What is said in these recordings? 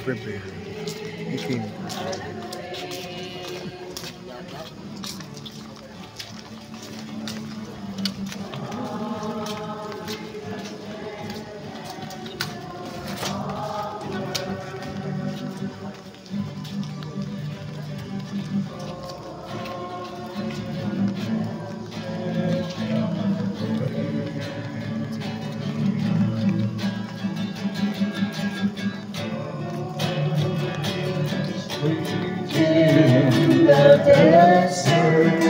Prepare. He came. In the desert.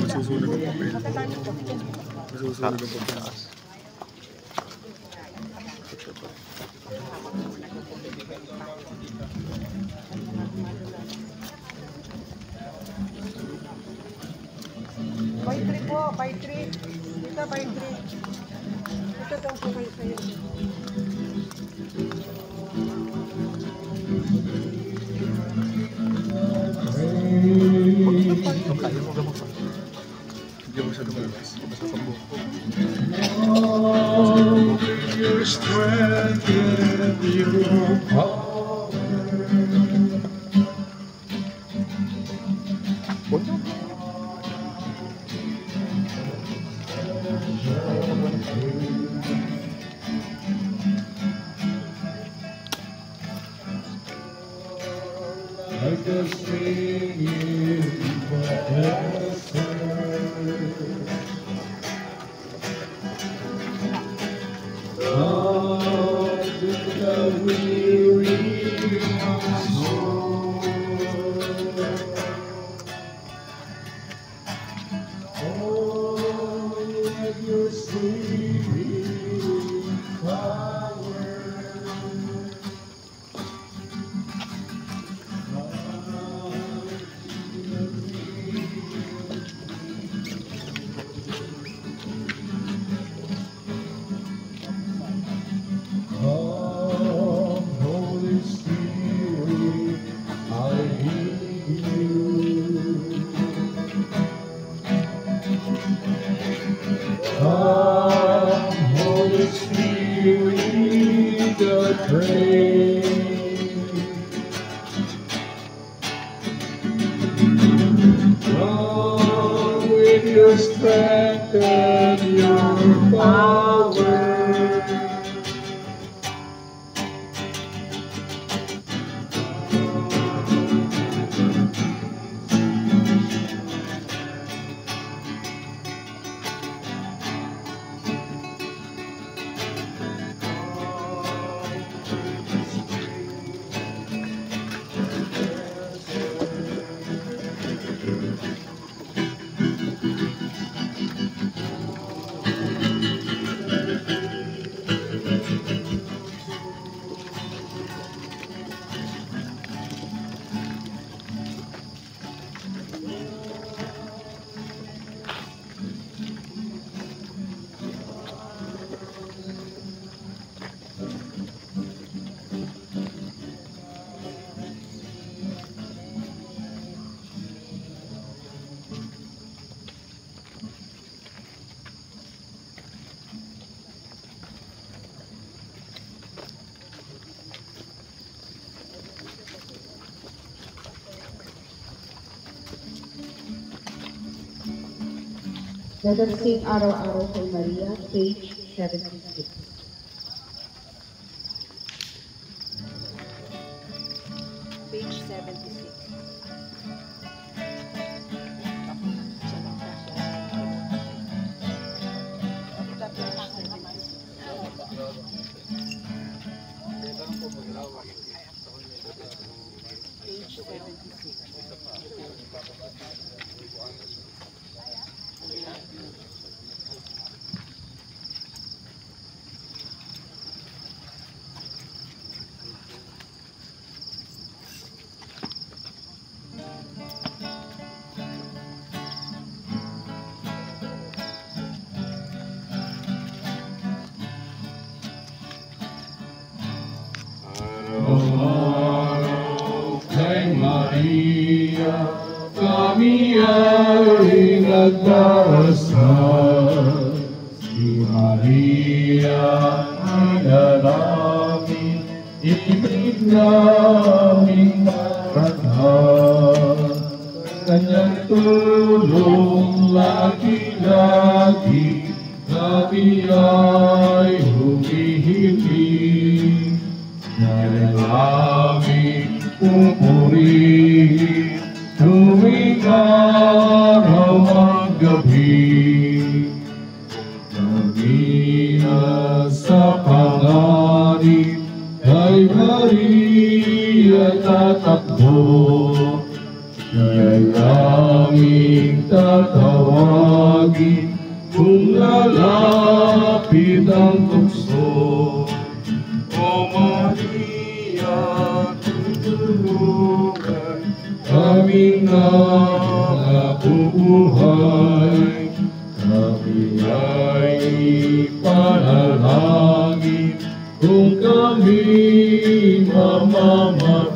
Masusunog ang papel. Masusunog ang papel. By 3 po, by 3. Ito, by 3. Ito daw po kayo sa'yo. Kung kaya mo gamang pa. Hindi mo siya lumalabas. Basta sa buhok ko. Your strength and your power. Like a stream in the desert. Oh, to the weary soul. Oh, let your sleeping power. Come, Holy Spirit, I need you. Come, Holy Spirit, I pray. Come with your strength and your power. Let us sing Araw-Araw kay Maria, page 76. Page 76. kami ay nagdarasal. Si Maria ay namin, ibig naming maranghal. Kanyang tulong lagi-lagi, kami ay humihiling. Ngayon aming pupurihin, tuwing araw at gabi. Kami sa panganib kay Maria tatakbo. Siya'y aming tatawagin kung lalapit ang tukso. O Maria, tutulungan kaming nabubuhay. Kami ay ipanalangin kung kami mamamatay.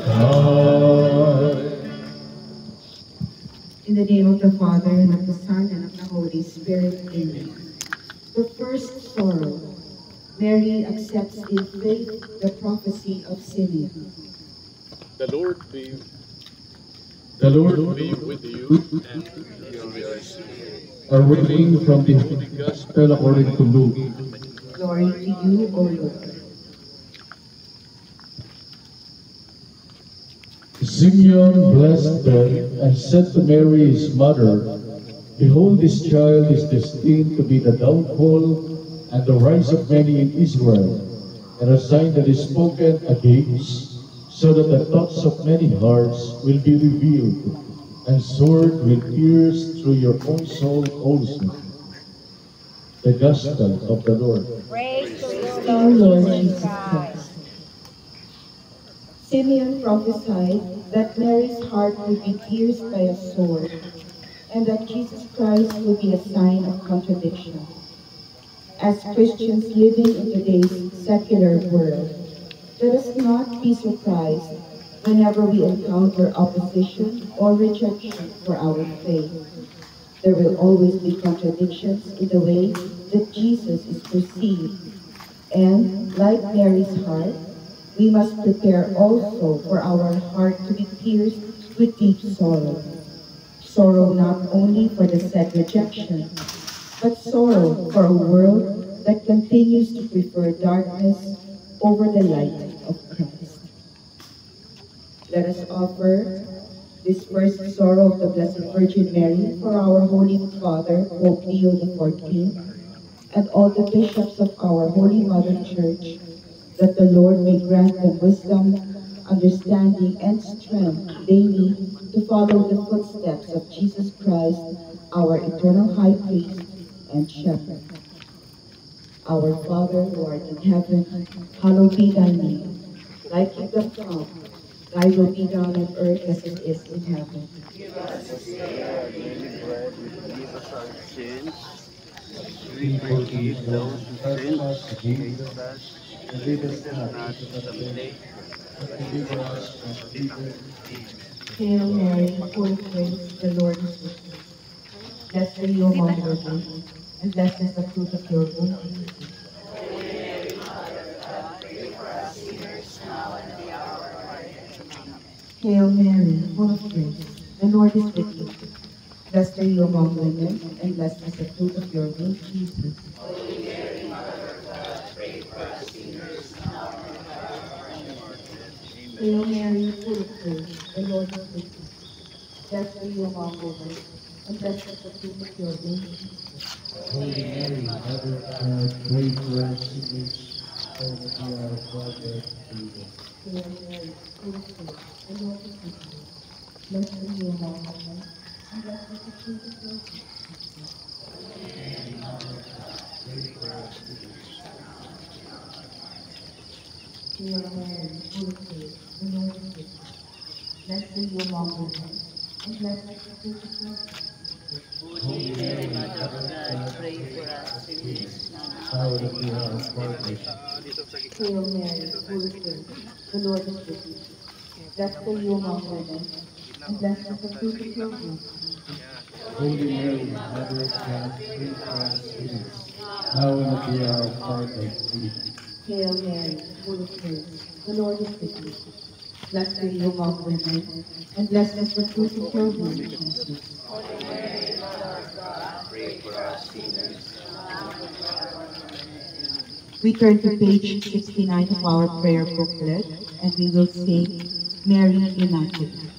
In the name of the Father, and of the Son, and of the Holy Spirit, amen. The first sorrow. Mary accepts in faith the prophecy of Simeon. The Lord be The Lord with you and yours. a reading from the Gospel according to Luke. Glory to you, O Lord. Simeon blessed them and said to Mary his mother, Behold, this child is destined to be the downfall and the rise of many in Israel, and a sign that is spoken against, so that the thoughts of many hearts will be revealed, and sword will pierce through your own soul also. The Gospel of the Lord. Praise to you, Our Lord Lord Jesus Jesus Christ. Christ. Simeon prophesied that Mary's heart would be pierced by a sword, and that Jesus Christ would be a sign of contradiction. As Christians living in today's secular world, let us not be surprised whenever we encounter opposition or rejection for our faith. There will always be contradictions in the way that Jesus is perceived, and like Mary's heart, we must prepare also for our heart to be pierced with deep sorrow. Sorrow not only for the said rejection, but sorrow for a world that continues to prefer darkness over the light of Christ. Let us offer this first sorrow of the Blessed Virgin Mary for our Holy Father, Pope Leo XIV, and all the bishops of our Holy Mother Church, that the Lord may grant them wisdom, understanding, and strength daily to follow the footsteps of Jesus Christ, our eternal High Priest and Shepherd. Our Father, who art in heaven, hallowed be thy name. Thy kingdom come, thy will be done on earth as it is in heaven. We forgive those who trespass against us, and lead us not into temptation, but deliver us from evil. Hail Mary, full of grace, the Lord is with thee. Blessed are you among women, and blessed is the fruit of your womb, Jesus. Hail Mary, full of grace, the Lord is with you. Blessed are you among women, and blessed is the fruit of your womb, Jesus. Hail Mary, full of grace, the Lord is with you. Blessed are you among women, and blessed is the fruit of your womb, Jesus. Holy Mary, Mother of God, pray for us sinners, now and at the hour of our death. Amen. Hail Mary, full of grace, the Lord is with you. Blessed are you among women, and blessed is the fruit of your womb, Jesus. Hail Mary, full of grace, the Lord is with you. Blessed are you among women, and blessed is the fruit of your womb, Jesus. Holy Mary, Mother of God, pray for us sinners, now and at the hour of our death. Hail Mary, full of grace, the Lord is with you. Blessed are you among women, and blessed is the fruit of your womb. Holy Mary, Mother of God, pray for us sinners, now and at the hour of our death. Amen. Hail Mary, full of grace, the Lord is with you. Blessed are you among women, and blessed is the fruit of your womb, Jesus. We turn to page 69 of our prayer booklet, and we will sing Mary Immaculate.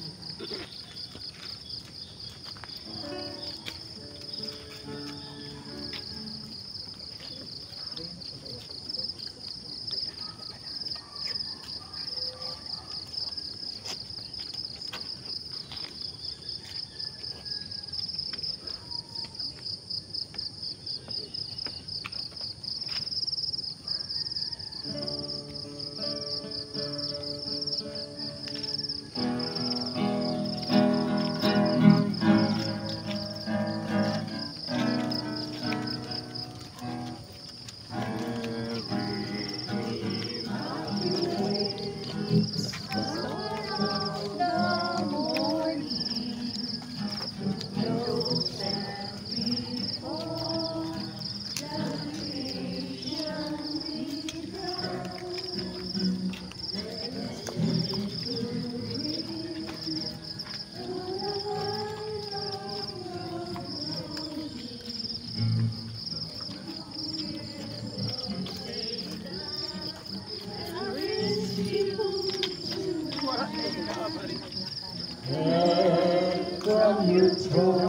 And from your throne,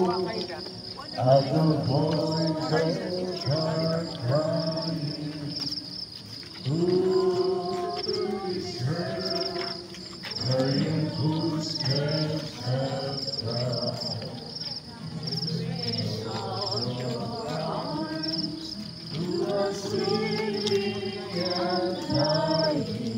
out the voices are crying, who is heard, hurrying footsteps have come. Who are sleeping and dying,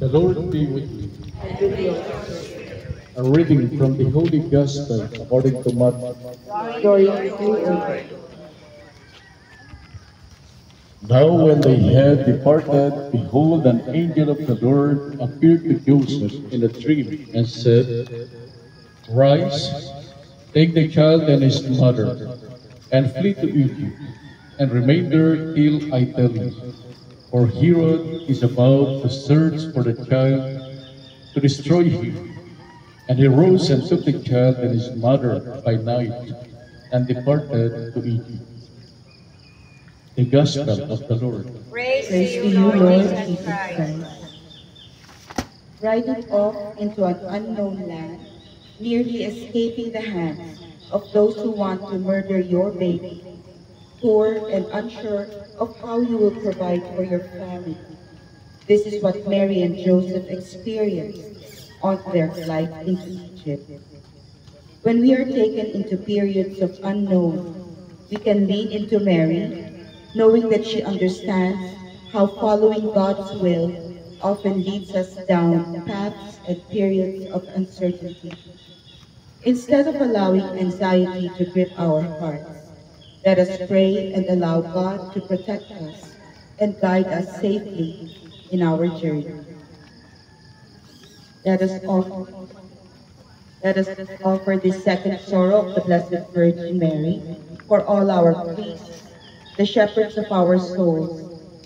The Lord be with you. A reading from the Holy Gospel according to Mark. Glory to you, O Lord. Now when they had departed, behold, an angel of the Lord appeared to Joseph in a dream and said, Rise, take the child and his mother, and flee to Egypt, and remain there till I tell you. For Herod is about to search for the child to destroy him. And he rose and took the child and his mother by night, and departed to Egypt. The Gospel of the Lord. Praise Praise to you, Lord Jesus Christ. Riding off into an unknown land, nearly escaping the hands of those who want to murder your baby, poor and unsure of how you will provide for your family. This is what Mary and Joseph experienced on their flight into Egypt. When we are taken into periods of unknown, we can lean into Mary, knowing that she understands how following God's will often leads us down paths and periods of uncertainty. Instead of allowing anxiety to grip our hearts, let us pray and allow God to protect us and guide us safely in our journey. Let us offer, let us offer this second sorrow of the Blessed Virgin Mary for all our priests, the shepherds of our souls,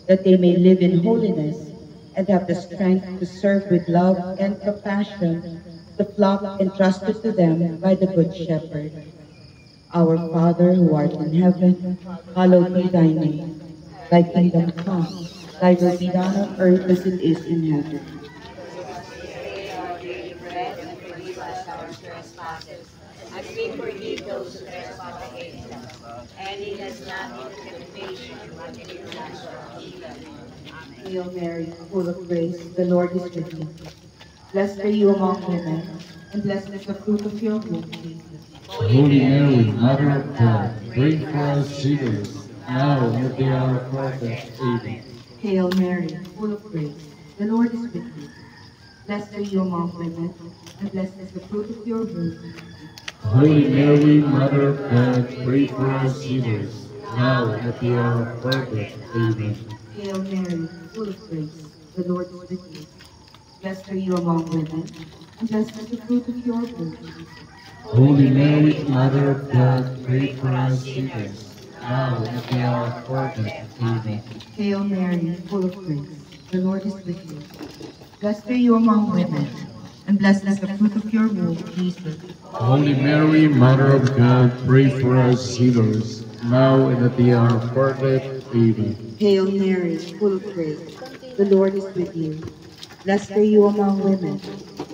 that they may live in holiness and have the strength to serve with love and compassion the flock entrusted to them by the Good Shepherd. Our Father who art in heaven, hallowed be thy name. Thy kingdom come, thy will be done on earth as it is in heaven. Today our daily bread, and forgive us our trespasses, as we forgive those who trespass against us. And lead us not into temptation, but deliver us from evil. Amen. Hail Mary, full of grace, the Lord is with you. Blessed are you among women, and blessed is the fruit of your womb, Jesus. Holy Mary, Mother of God, pray for us sinners, now and at the hour of our death. Amen. Hail Mary, full of grace, the Lord is with you. Blessed are you among women, and blessed is the fruit of your womb, Jesus. Holy Mary, Mother of God, pray for us sinners, now and at the hour of our death. Amen. Hail Mary, full of grace, the Lord is with you. Blessed are you among women, and blessed is the fruit of your womb, Jesus. Holy Mary, Mother of God, pray for us sinners, now and at the hour of our death. Amen. Hail Mary, full of grace, the Lord is with you. Blessed are you among women, and blessed is the fruit of your womb, Jesus. Holy Mary, Mother of God, pray for us sinners, now and at the hour of our death. Amen. Hail Mary, full of grace, the Lord is with you. Blessed are you among women,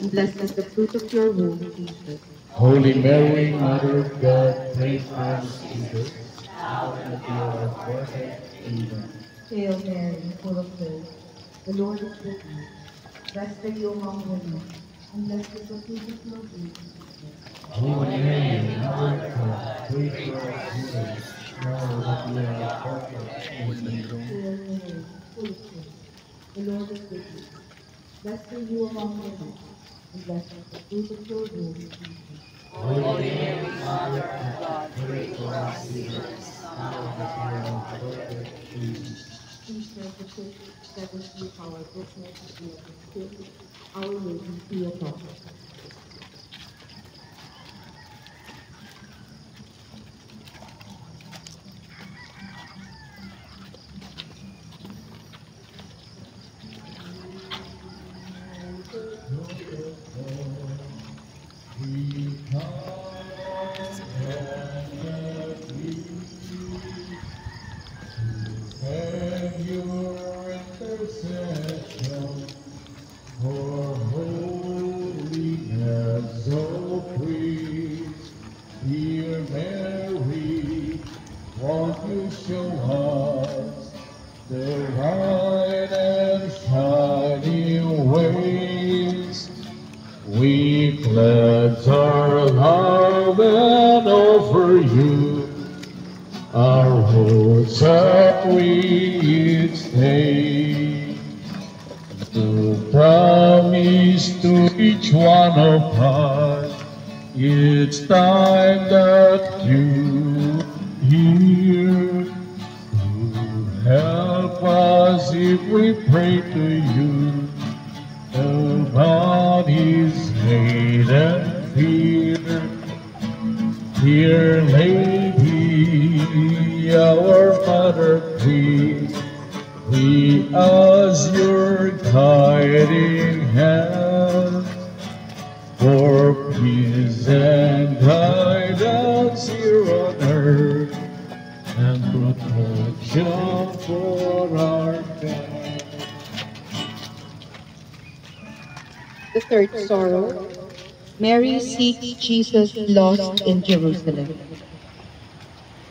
and blessed is the fruit of your womb, Jesus. Holy Mary, Mother of God, pray for us sinners, now and at the hour of our death. Amen. Hail Mary, full of grace, the Lord is with you. Blessed are you among women, and blessed is the fruit of your womb, Jesus. Holy Mary, Mother of God, pray for us sinners, now and at the hour of our death. Amen. Hail Mary, full of grace, the Lord is with you. Blessed are you among women, and blessed is the fruit of your womb, Jesus. Holy Mary, Mother of God, pray for us sinners, now and at the hour of our death. Please serve the church that is with our goodness and the spirit, our Lady Theotokos. And your intercession for holiness, O priest, dear Mary, won't you show us the right and shining ways? We pledge our love and offer you our vows that we each day to promise to each one of us each time that you hear to help us if we pray to you about his maiden fear. Dear Lady, our Mother Queen, we ask your guiding hand for peace and guidance here on earth and protection for our family. The third sorrow, Mary seeks Jesus lost in Jerusalem.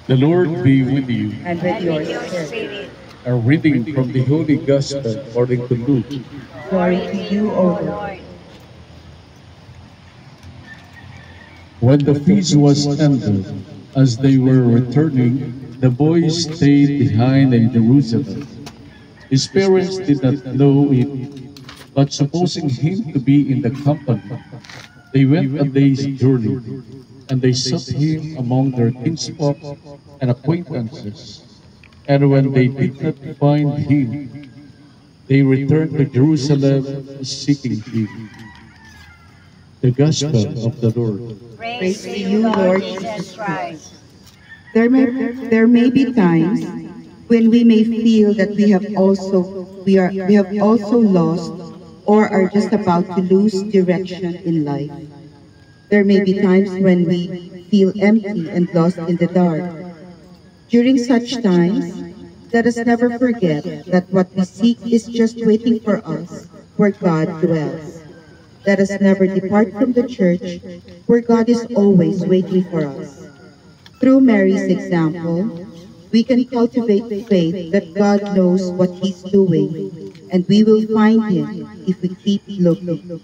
The Lord be with you. And with your spirit. A reading from the Holy Gospel according to Luke. Glory to you, O Lord. When the feast was ended, as they were returning, the boy stayed behind in Jerusalem. His parents did not know it, but supposing him to be in the company, They went a day's journey, and they sought him among their kinsfolk and acquaintances. And when they did not find him, they returned to Jerusalem seeking him. The Gospel of the Lord. Praise to you, Lord Jesus Christ. There may be times when we may feel that we have also lost or are just about to lose direction in life. There may be times when we feel empty and lost in the dark. During such times, let us never forget that what we seek is just waiting for us where God dwells. Let us never depart from the church where God is always waiting for us. Through Mary's example, we can cultivate faith that God knows what He's doing, and we will find Him if we keep looking.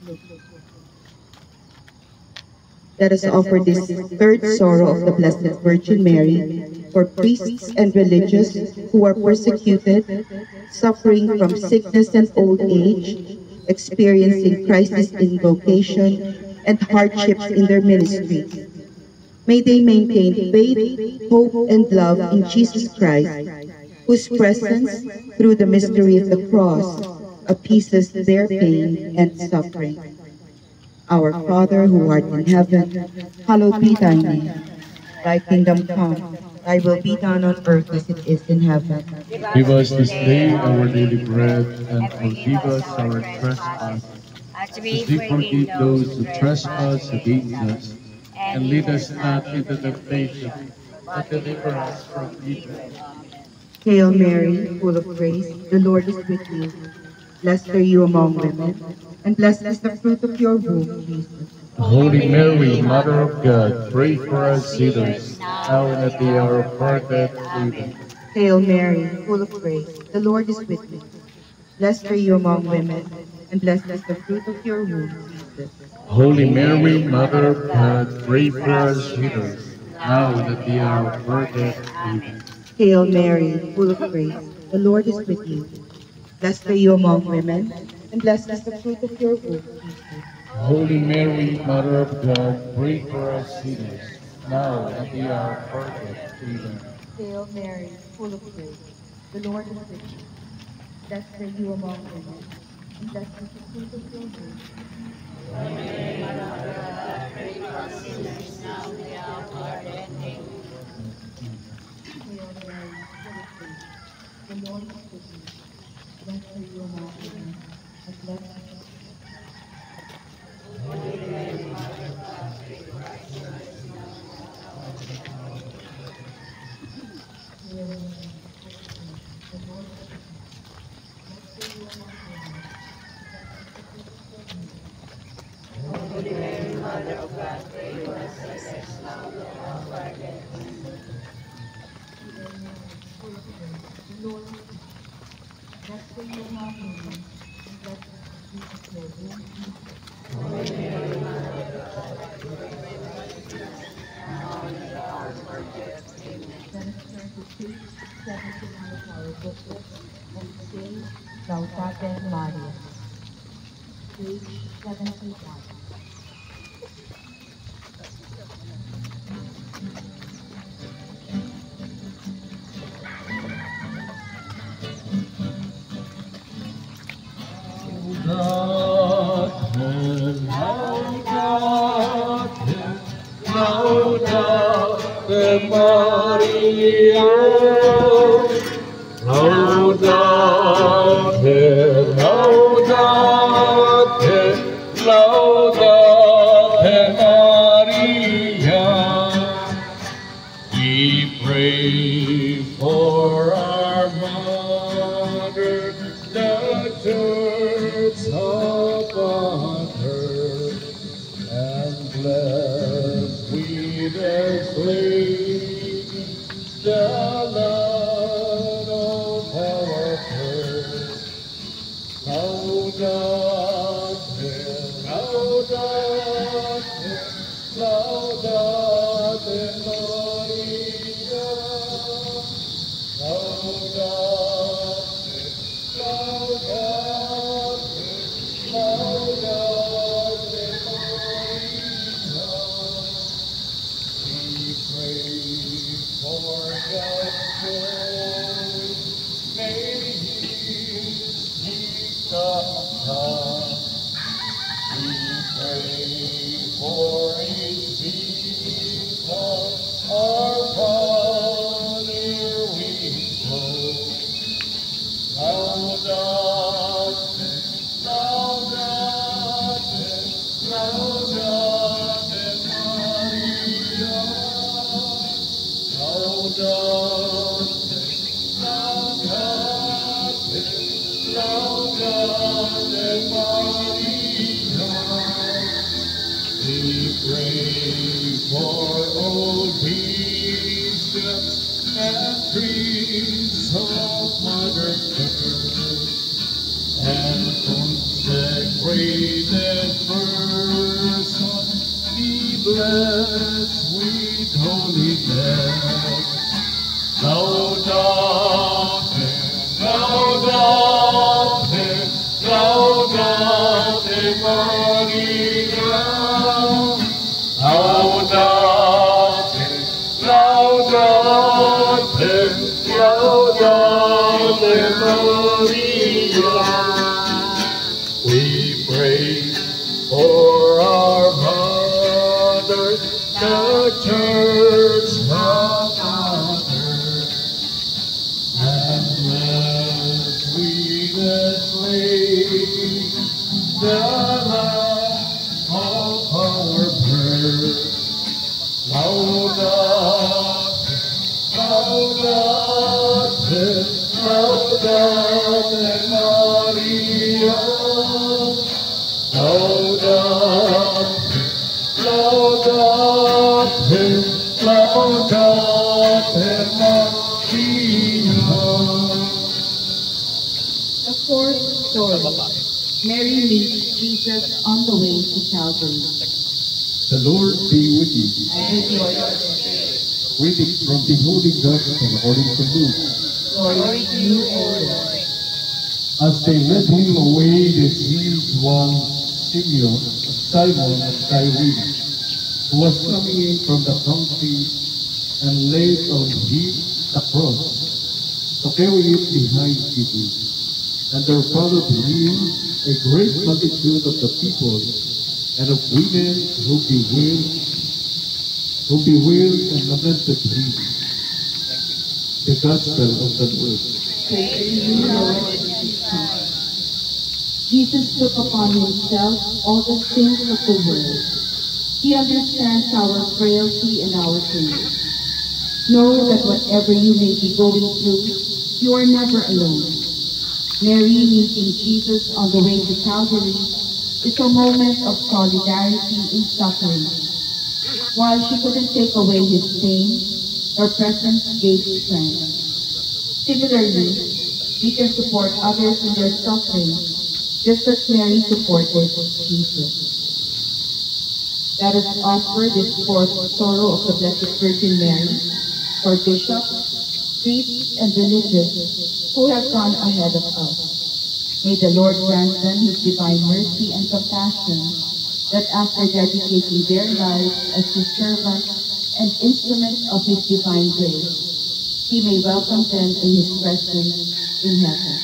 Let us offer this third sorrow of the Blessed Virgin Mary for priests and religious who are persecuted, suffering from sickness and old age, experiencing crisis in vocation, and hardships in their ministry. May they maintain faith, hope, and love in Jesus Christ, whose presence, through the mystery of the cross, appeases their pain and suffering. Our Father who art in heaven, hallowed be thy name. Thy kingdom come, thy will be done on earth as it is in heaven. Give us this day our daily bread, and forgive us our trespasses, As as we we forgive those who trespass trespass against us. And lead us not into temptation, but deliver us from evil. Hail Mary, full of grace, the Lord is with you. Blessed are you among women, and blessed is the fruit of your womb, Jesus. Holy Mary, Mother of God, pray for us sinners, now and at the hour of our death. Amen. Hail Mary, full of grace, the Lord is with you. Blessed are you among women, and blessed is the fruit of your womb, Jesus. Holy Mary, Mother of God, pray for us sinners, now and at the hour of our death. Amen. Hail Mary, full of grace, the Lord is with you. Blessed are you among women, and blessed is the fruit of your womb, Jesus. Holy Mary, Mother of God, pray for us sinners, now and at the hour of our death. Amen. Hail Mary, full of grace, the Lord is with you. Blessed are you among women, and blessed is the fruit of your womb. Hail Mary, full of grace, the Lord is with you. Blessed are you among women, and blessed is the Laudate Maria. Page 71. Laudate Maria, laudate, laudate, laudate Maria. We pray for our mother, the Church upon earth, and bless we the slave, the Lord of our birth. Laudate, laudate, laudate Maria. Laudate, laudate, laudate Maria. May his kingdom come. We pray for his kingdom, our Father we know. Laudate, laudate, laudate Maria. Laudate, laudate, laudate Maria. We pray for all bishops and priests of modern church and consecrated persons be blessed with holiness. Laudate, laudate, laudate Maria. Laudate, laudate, laudate Maria. We pray for our mothers, the church of fathers, and bless sweetest Lady, the light of our birth. Laudate, laudate, laudate Maria. Laudate, laudate, laudate Maria. The fourth story. Mary meets Jesus on the way to Calvary. The Lord be with you. And with your spirit. Reading from the Holy Gospel according to Luke. Glory to you, O Lord. As they led him away, they seized one Simon of Cyrene, who was coming in from the country, and laid on him the cross to carry it behind Jesus. And there followed him a great multitude of the people and of women who bewailed and lamented him. The Gospel of the Lord. Praise to you, Lord Jesus. Jesus took upon himself all the sins of the world. He understands our frailty and our sins. Know that whatever you may be going through, you are never alone. Mary meeting Jesus on the way to Calvary is a moment of solidarity in suffering. While she couldn't take away his pain, her presence gave strength. Similarly, we can support others in their suffering, just as Mary supported Jesus. Let us offer this fourth sorrow of the Blessed Virgin Mary for bishops, priests, and religious who have gone ahead of us. May the Lord grant them his divine mercy and compassion, that after dedicating their lives as his servants and instruments of his divine grace, he may welcome them in his presence in heaven.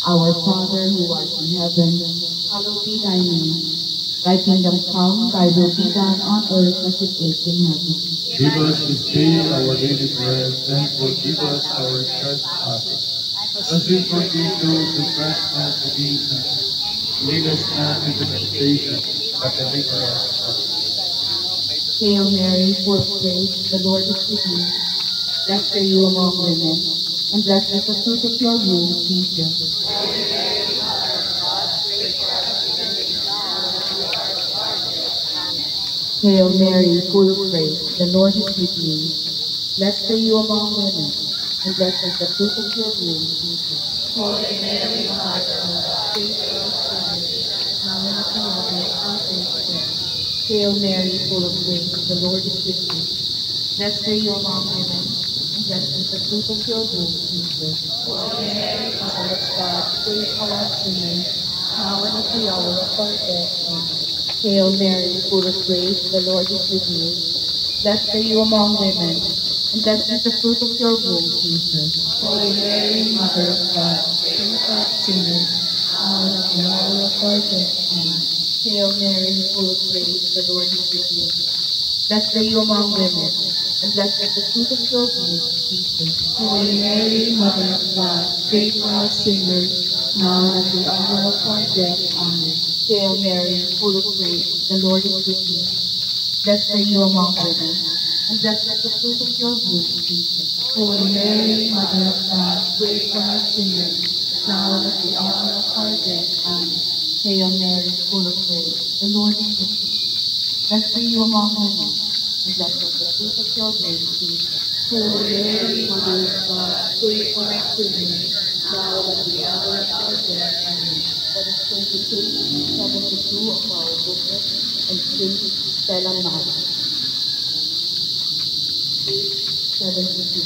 Our Father who art in heaven, hallowed be thy name. Thy kingdom come, thy will be done on earth as it is in heaven. Give us this day our daily bread, and forgive us our trespasses, as we forgive those who trespass against us. Lead us not into temptation, but deliver us from evil. Hail Mary, full of grace, the Lord is with you. Blessed are you among women, and blessed is the fruit of your womb, Jesus. Hail Mary, full of grace, the Lord is with you. Blessed are you among women, and blessed is the fruit of your womb, Jesus. Holy Mary, Mother of God, pray for us sinners, now and at the hour of our death. Hail Mary, full of grace, the Lord is with you. Blessed are you among women, and blessed is the fruit of your womb, Jesus. Holy Mary, Mother of God, pray for us sinners, now and at the hour of our death. Amen. Hail Mary, full of grace, the Lord is with you. Blessed are you among women, and blessed is the fruit of your womb, Jesus. Holy Mary, Mother of God, pray for us sinners, now and at the hour of our death. Amen. Hail Mary, full of grace, the Lord is with you. Blessed are you among women, and blessed is the fruit of your womb, Jesus. Holy Mary, Mother of God, pray for us sinners, now and at the hour of our death. Amen. Hail Mary, full of grace, the Lord is with you. Blessed are you among women, and blessed is the fruit of your womb, Jesus. Holy Mary, Mother of God, pray for us sinners, now and at the hour of our death. Amen. Hail Mary, full of grace, the Lord is with you. Blessed are you among women, and blessed is the fruit of your womb, Jesus. Holy Mary, Mother of God, pray for us sinners, now and at the hour of our death. Amen. Let us pray to Saint 72 of our booklet and Saint Stella Maris. Saint 72.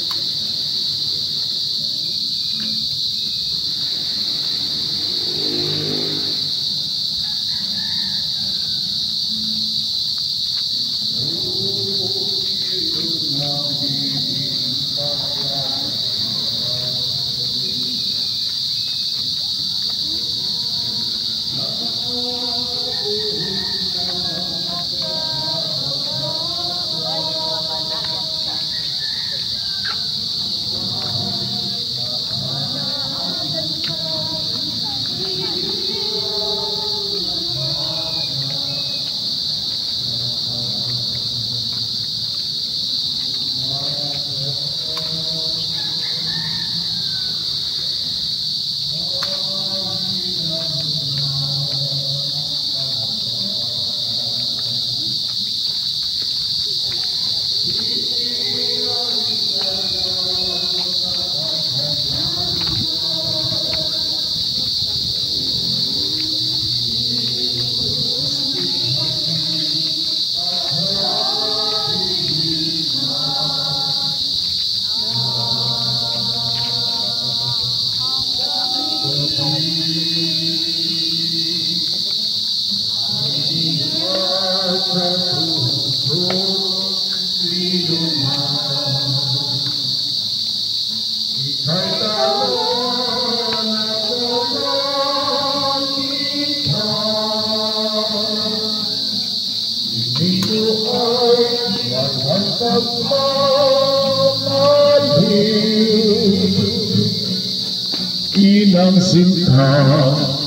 Inang sinta,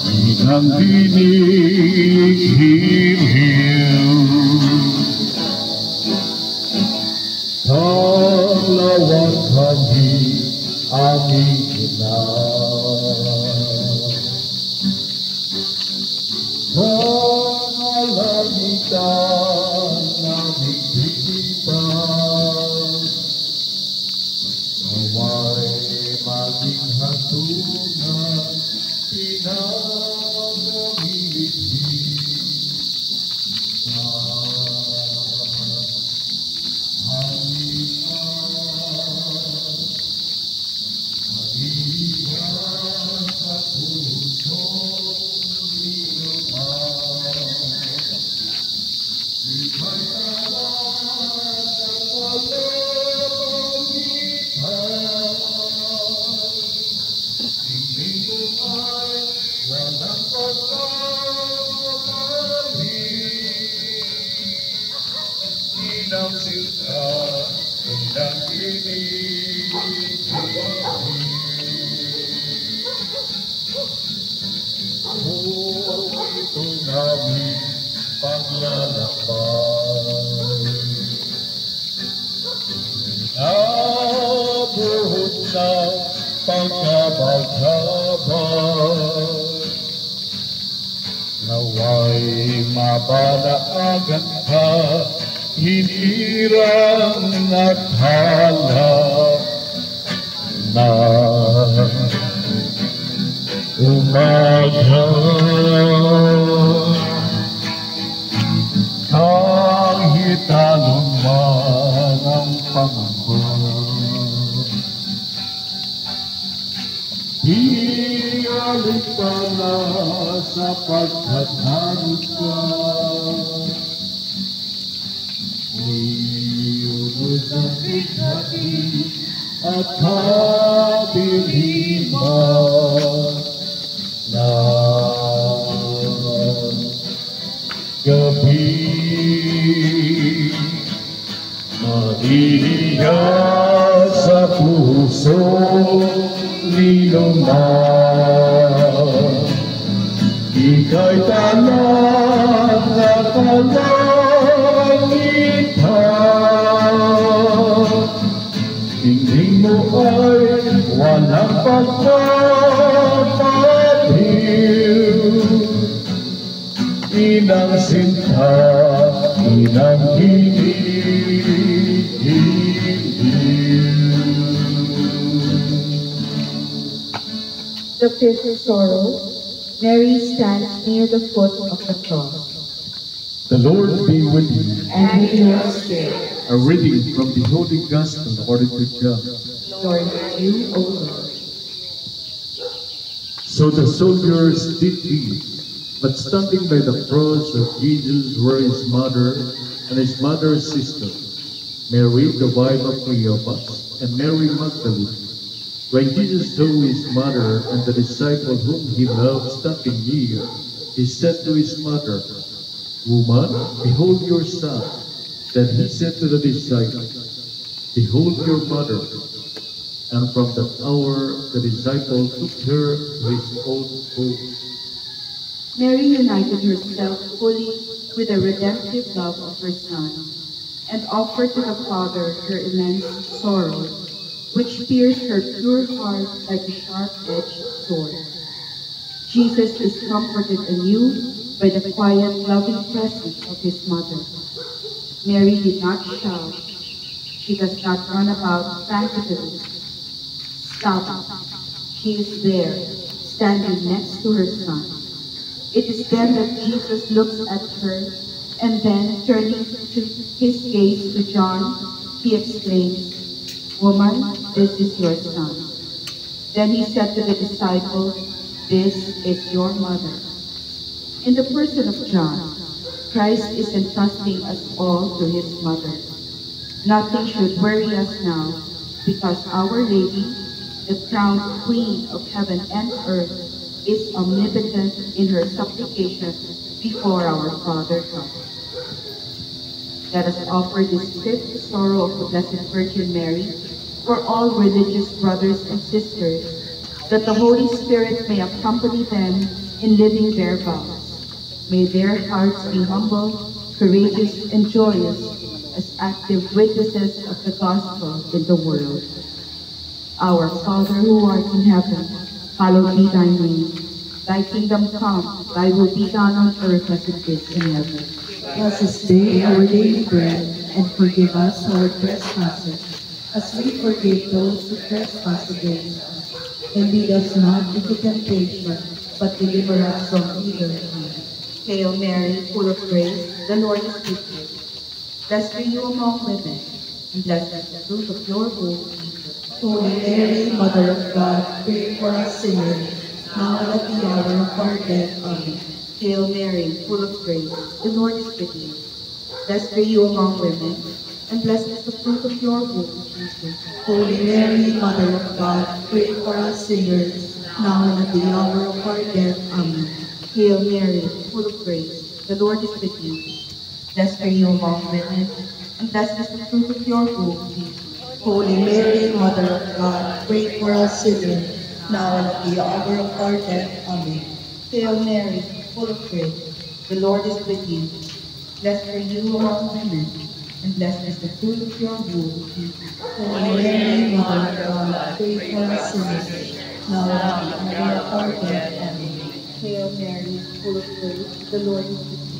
inang dinig, himhim. Paglawag kami, aming ina. Pangalangitan, aming bitipan. Naway maging hatungan, pinag-ibig na halikan sa puso niluhan. Ika'y talat sa palalangitan. Walang pagkakamali, inang sinta, inang dinig, ito namin paglalakbay. Nabuhot na pagkabagkabay, naway mabalaagan ka, hinirang at halak na umaga. Kahit anong man ang pangamba, ialik pa na sapagkat naroon ka. Iyon Musafir hati at kadiliman ng gabi. Maria sa puso ninuman, ika'y tanang nakalangitan. Tingling mo ay walang pagpapaliw, inang sinta, inang The fifth sorrow, Mary stands near the foot of the cross. The Lord be with you. And with your spirit, A reading from the Holy Gospel according to John. Lord, you, O Lord. So the soldiers did eat, but standing by the cross of Jesus were his mother and his mother's sister, Mary, the wife of Cleopas, and Mary Magdalene. When Jesus saw his mother and the disciple whom he loved standing near, he said to his mother, Woman, behold your son. Then he said to the disciple, Behold your mother. And from that hour the disciple took her to his own home. Mary united herself fully with the redemptive love of her Son, and offered to the Father her immense sorrow, which pierced her pure heart like a sharp-edged sword. Jesus is comforted anew by the quiet, loving presence of his mother. Mary did not shout. She does not run about frantically. Stop. She is there, standing next to her Son. It is then that Jesus looks at her, and then, turning his gaze to John, he exclaims, Woman, this is your son. Then he said to the disciple, This is your mother. In the person of John, Christ is entrusting us all to his mother. Nothing should worry us now, because Our Lady, the crowned Queen of heaven and earth, is omnipotent in her supplication before our Father God. Let us offer this fifth sorrow of the Blessed Virgin Mary for all religious brothers and sisters, that the Holy Spirit may accompany them in living their vows. May their hearts be humble, courageous, and joyous as active witnesses of the gospel in the world. Our Father who art in heaven, hallowed be thy name. Thy kingdom come, thy will be done on earth as it is in heaven. Give us this day our daily bread, and forgive us our trespasses, as we forgive those who trespass against us. And lead us not into temptation, but deliver us from evil. Amen. Hail Mary, full of grace, the Lord is with you. Blessed are you among women, and blessed is the fruit of your womb, Jesus. Holy Mary, Mother of God, pray for us sinners, now and at the hour of our death. Amen. Hail Mary, full of grace, the Lord is with you. Blessed are you among women, and blessed is the fruit of your womb, Jesus. Holy Mary, Mother of God, pray for us sinners, now and at the hour of our death. Amen. Hail Mary, full of grace, the Lord is with you. Blessed are you among women, and blessed is the fruit of your womb, Jesus. Holy Mary, Mother of God, pray for us sinners, now and at the hour of our death. Amen. Hail Mary, full of grace, the Lord is with you. Blessed are you among women, and blessed is the fruit of your womb, Jesus. Holy Mary, Mother of God, pray for us sinners, now and at the hour of our death. Amen. Hail Mary, full of grace, the Lord is with you.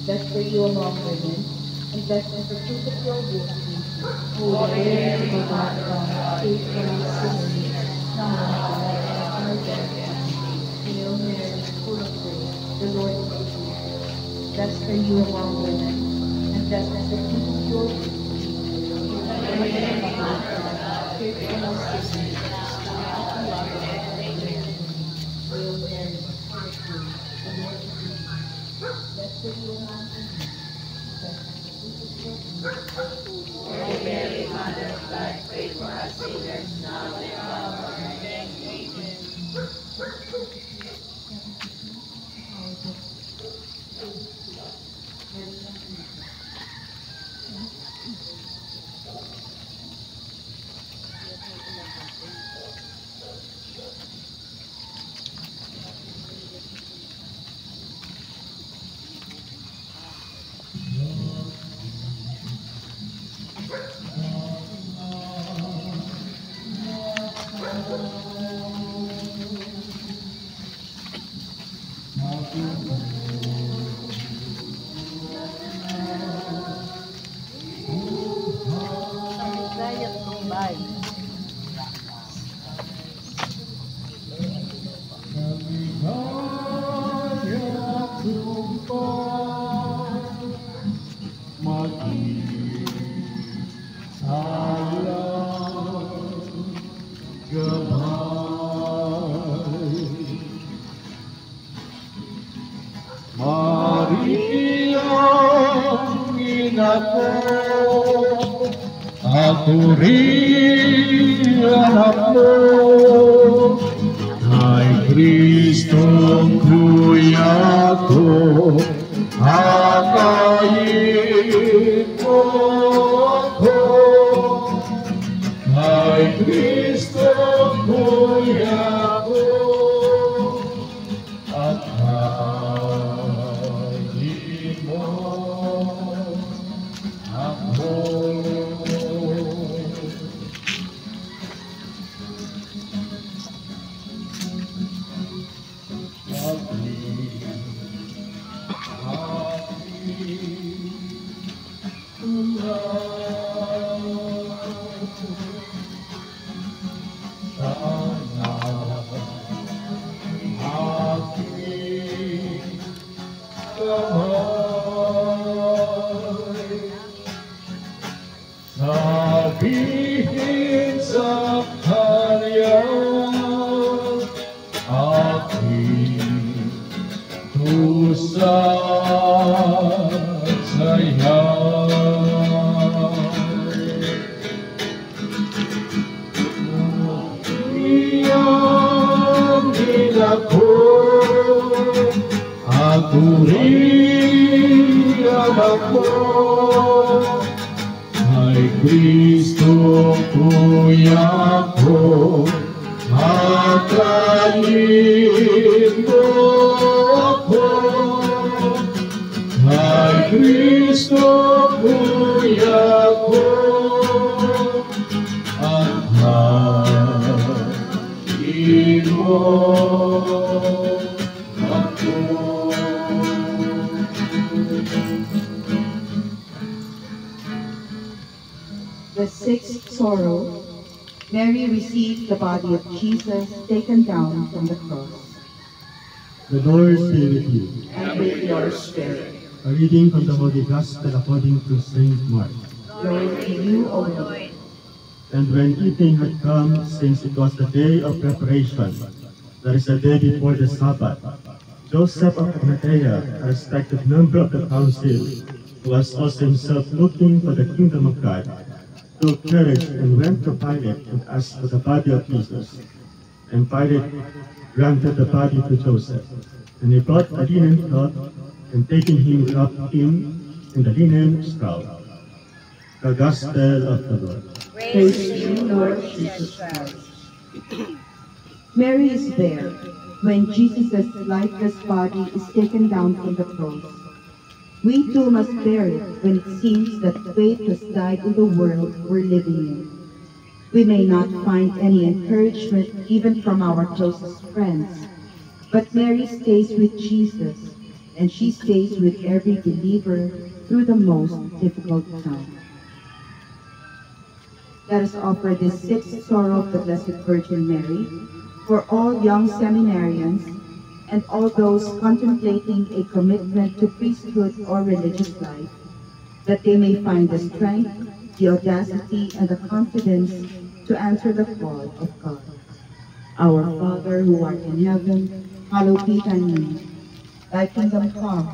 Blessed are you among women, and blessed is the fruit of your womb, Jesus. Holy Mary, Mother of God, pray for us sinners, now and at the hour of our death. Amen. Hail Mary, full of grace, the Lord is with you. Blessed are you among women, and blessed is the fruit of your womb, Jesus. Holy Mary, Mother of God, pray for us sinners, now and at the hour of our death. Hail Mary, full of grace, the Lord is with you. Blessed are you among women, and blessed is the fruit of your womb, Jesus. ako, ako rin anak mo. Kay Kristong kuya ko, akayin mo ako. Kay Kristong kuya ko, akayin mo ako. Sabihin sa kanya, aking dusa saya. Iyang ginako, ako rin anak mo. Ay Kristo kuya ko, akayin mo ako. Ay Kristo kuya ko, akayin mo ako. The sixth sorrow, Mary received the body of Jesus taken down from the cross. The Lord be with you. And with your spirit. A reading from the Holy Gospel according to Saint Mark. Glory to you, O Lord. And when evening had come, since it was the day of preparation, that is the day before the Sabbath, Joseph of Arimathea, a respected member of the council, who was also himself looking for the kingdom of God, took courage and went to Pilate and asked for the body of Jesus. And Pilate granted the body to Joseph. And he brought a linen cloth, and taking him, wrapped him in the linen shroud. The Gospel of the Lord. Praise to you, Lord Jesus Christ. Mary is there when Jesus' lifeless body is taken down from the cross. We too must bear it when it seems that faith has died in the world we're living in. We may not find any encouragement even from our closest friends, but Mary stays with Jesus, and she stays with every believer through the most difficult time. Let us offer this sixth sorrow of the Blessed Virgin Mary for all young seminarians and all those contemplating a commitment to priesthood or religious life, that they may find the strength, the audacity, and the confidence to answer the call of God. Our Father, who art in heaven, hallowed be thy name. Thy kingdom come,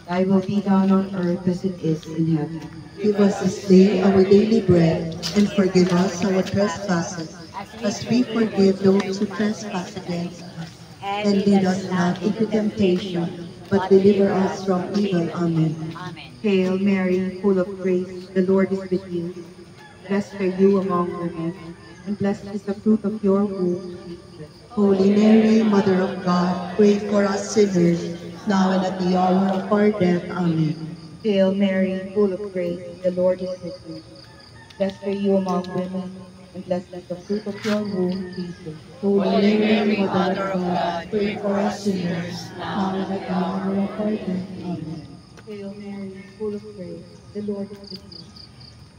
thy will be done on earth as it is in heaven. Give us this day our daily bread, and forgive us our trespasses, as we forgive those who trespass against us. And lead us not into temptation, but deliver us from evil. Amen. Amen. Hail Mary, full of grace, the Lord is with you. Blessed are you among women, and blessed is the fruit of your womb, Jesus. Holy Mary, Mother of God, pray for us sinners, now and at the hour of our death. Amen. Hail Mary, full of grace, the Lord is with you. Blessed are you among women, and blessed is the fruit of your womb, Jesus. Holy Mary, Mother of God, pray for us sinners, now and at the hour of our death. Amen. Hail Mary, full of grace, the Lord is with you.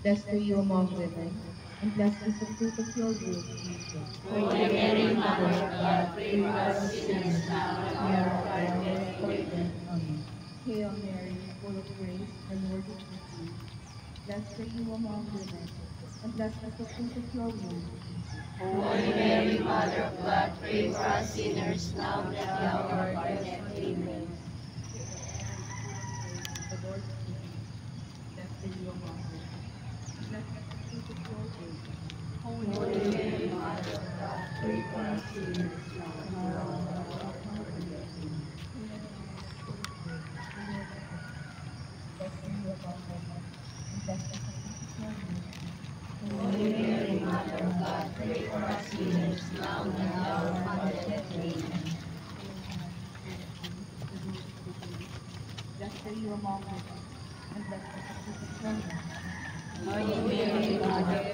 Blessed are you among women, and blessed is the fruit of your womb, Jesus. Holy Mary, Mother of God, pray for us sinners now and at the hour of our death. Amen. Amen. Hail Mary, full of grace, the Lord is with you. Blessed are you among women, and blessed is the fruit of your womb, Jesus. Holy Mary, Mother of God, pray for us sinners now and at the hour of our death. Amen. The Lord is with you. Blessed Holy Mary, Mother of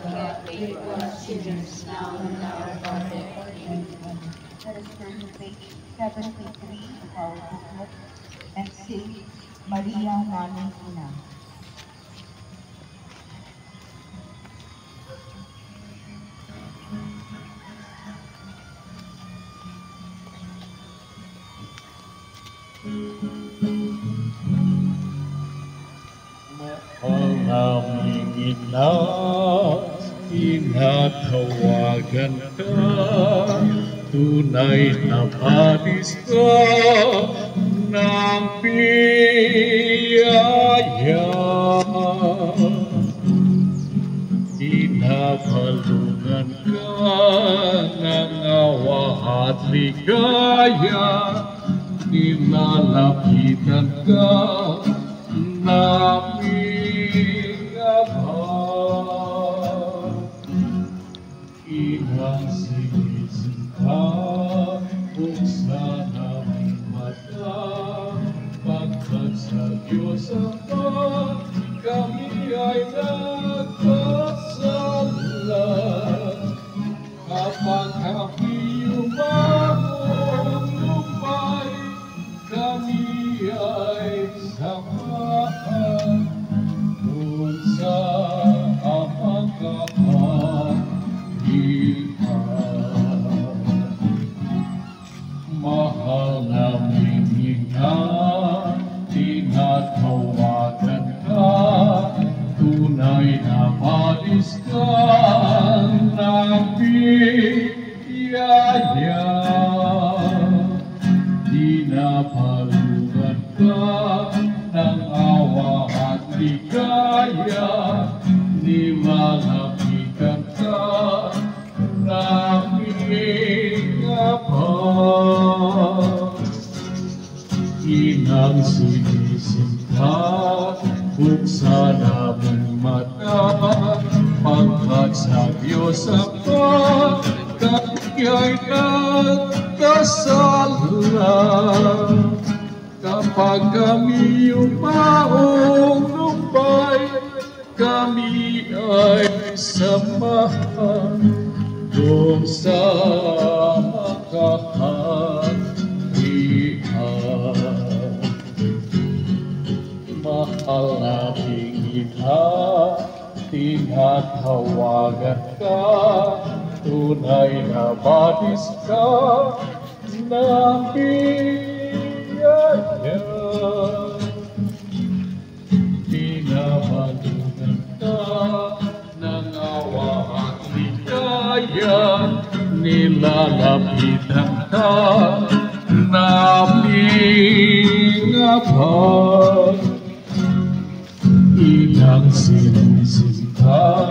God, pray for us sinners now and at our hour of death. Amen. Let us turn to page 73 of our booklet and sing Maria Naming Ina. Mahal naming ina, tinatawagan ka, tunay na panis ka ng biyaya. Tinabalungan ka ng awa at ligaya, nilalapitan ka naming Ama. Inang sinisinta, buksan aming mata, pagkat sa Diyos Ama, kami ay nagkasala. Kapag kami umahong lumay, kami ay samahan kung sa amang kapatiran. Mahal naming ina, tinatawagan ka, tunay na panis ka ng biyaya. Dinapalugan ka ng awa at ligaya, nilalapitan ka naming Ama. Inang sinisinta, buksan aming mata, pagkat sa Diyos Ama, kami ay nagkasala. Kapag kami umahong lumbay, kami ay samahan doon sa makaharian. Mahal naming ina, tinatawagan ka, tunay na batis ka ng biyaya. Pinabalungan ka ng awa at ligaya, nilalapitan ka naming Ama. Inang sinisinta,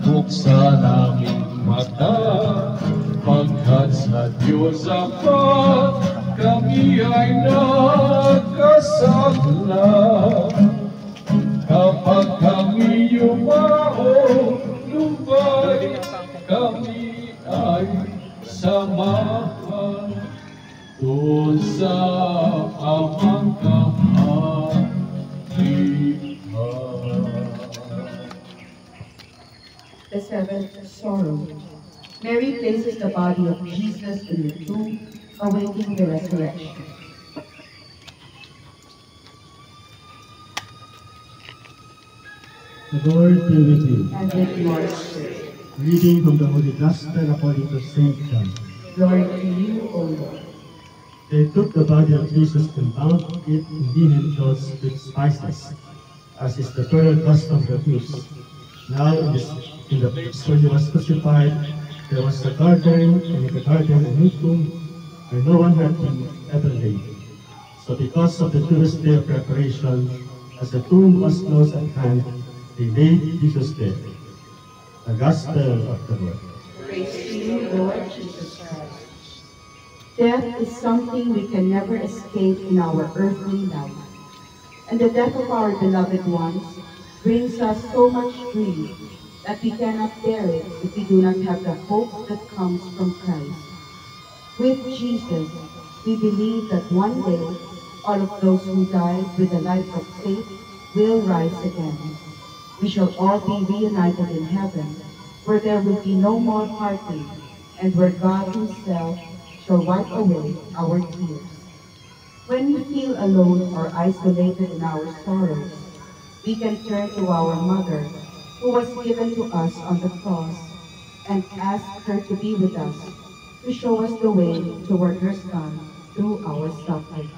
buksan aming mata, pagkat sa Diyos Ama, kami ay nagkasala. Kapag kami umahong lumbay, kami ay samahan doon sa amang kaharian. The seventh sorrow. Mary places the body of Jesus in the tomb, awaiting the resurrection. The Lord be with you. And with your spirit. Reading from the Holy Gospel according to St. John. Glory to you, O Lord. They took the body of Jesus and bound it in linen cloths with spices, as is the current custom of the Jews. Now in the place where he was crucified, there was a garden, and in the garden a new tomb, where no one had been ever laid. So because of the Jewish day of preparation, As the tomb was close at hand, they laid Jesus there. The Gospel of the Lord. Praise to you, Lord Jesus Christ. Death is something we can never escape in our earthly life. And the death of our beloved ones brings us so much grief that we cannot bear it if we do not have the hope that comes from Christ. With Jesus, we believe that one day all of those who died with the life of faith will rise again. We shall all be reunited in heaven, where there will be no more parting, and where God Himself shall wipe away our tears. When we feel alone or isolated in our sorrows, we can turn to our Mother, who was given to us on the cross, and ask her to be with us, to show us the way toward her Son through our suffering.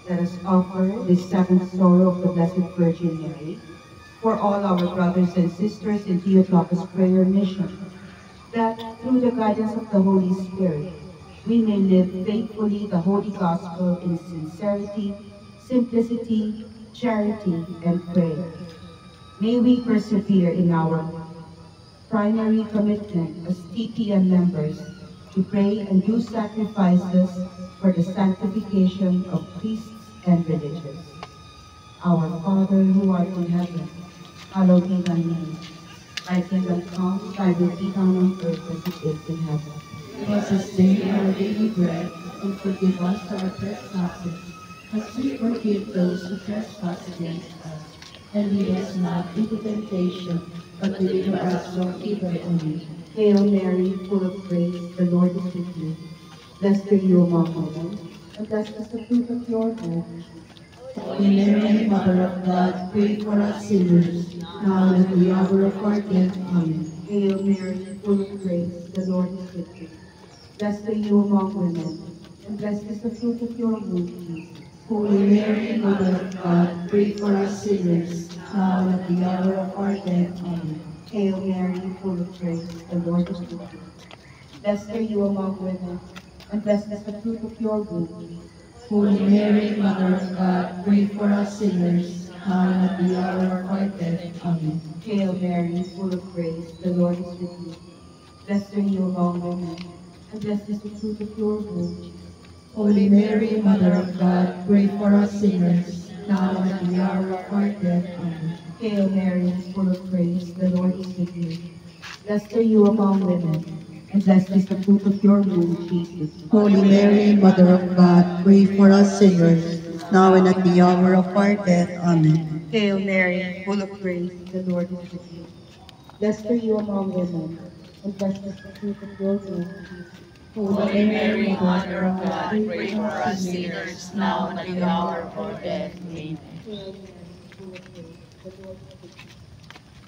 Let us offer this seventh sorrow of the Blessed Virgin Mary for all our brothers and sisters in Theotokos Prayer Mission, that through the guidance of the Holy Spirit, we may live faithfully the Holy Gospel in sincerity, simplicity, charity, and prayer. May we persevere in our primary commitment as TPM members to pray and do sacrifices for the sanctification of priests and religious. Our Father who art in heaven, hallowed be thy name. Thy kingdom come, thy will be done on earth as it is in heaven. Give us this day our daily bread, and forgive us our trespasses, as we forgive those who trespass against us. And lead us not into temptation, but deliver us from evil. Amen. Hail Mary, full of grace, the Lord is with you. Blessed are you among women, and blessed is the fruit of your womb. Holy Mary, Mother of God, pray for us sinners, now and at the hour of our death. Amen. Hail Mary, full of grace, the Lord is with you. Blessed are you among women, and blessed is the fruit of your womb, Jesus. Holy Mary, Mother of God, pray for us sinners, now and at the hour of our death. Amen. Hail Mary, full of grace, the Lord is with you. Blessed are you among women, and blessed is the fruit of your womb, Jesus. Holy Mary, Mother of God, pray for us sinners, now and at the hour of our death. Amen. Hail Mary, full of grace, the Lord is with you. Blessed are you among women, and blessed is the fruit of your womb, Jesus. Holy Mary, Mother of God, pray for us sinners, now and at the hour of our death. Amen. Hail Mary, full of grace, the Lord is with you. Blessed are you among women, and blessed is the fruit of your womb, Jesus. Holy Mary, Mother of God, pray for us sinners, now and at the hour of our death. Amen. Hail Mary, full of grace, the Lord is with you. Blessed are you among women, and blessed is the fruit of your womb, Jesus. Holy Mary, Mother of God, pray for us sinners, now and at the hour of our death. Amen. Hail Mary, full of grace, the Lord is with you.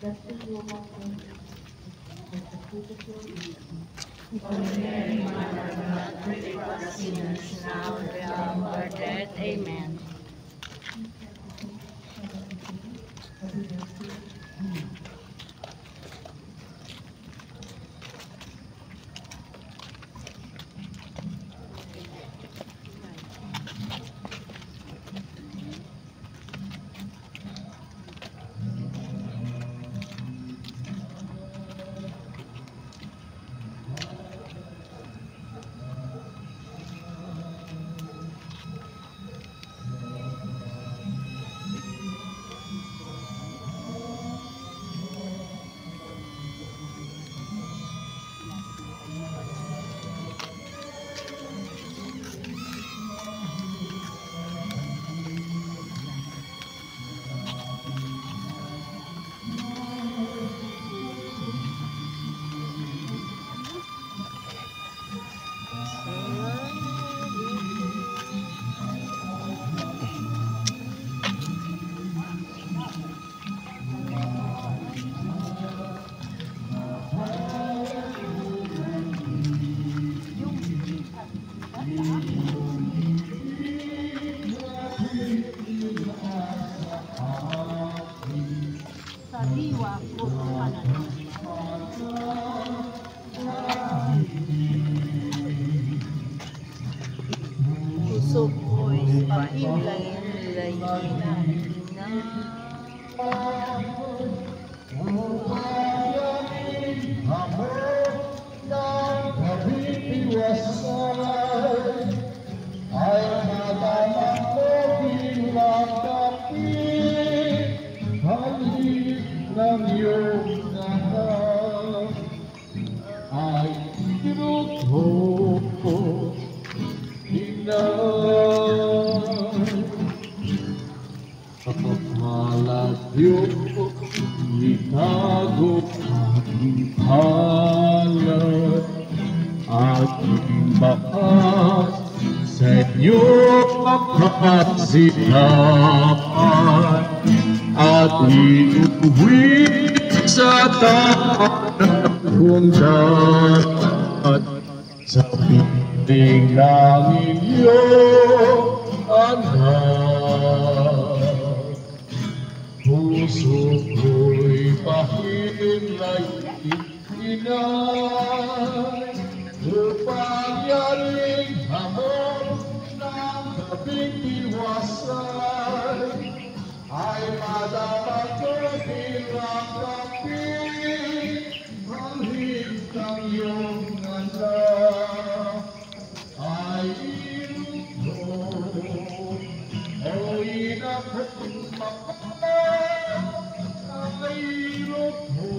Blessed are you among women, and the fruit of your womb. Holy Mary, Mother of God, pray for us sinners, now and at the hour of our death. Amen. Puso ko'y pag-imlay-imlay. Oh, inay, kapapalayo, itago aking palad, aking bakas sa inyong kapasilapan, at iuwi sa tahanan kong dapat, sa piling ng inyong anak. Puso ko'y pahimlay, inay, upang yaring hamon ng gabing iwasay, ay madapat ko bilang kapit, halip ng iyong anak, ay ilog, o inakong mapapal, ay ilog mo,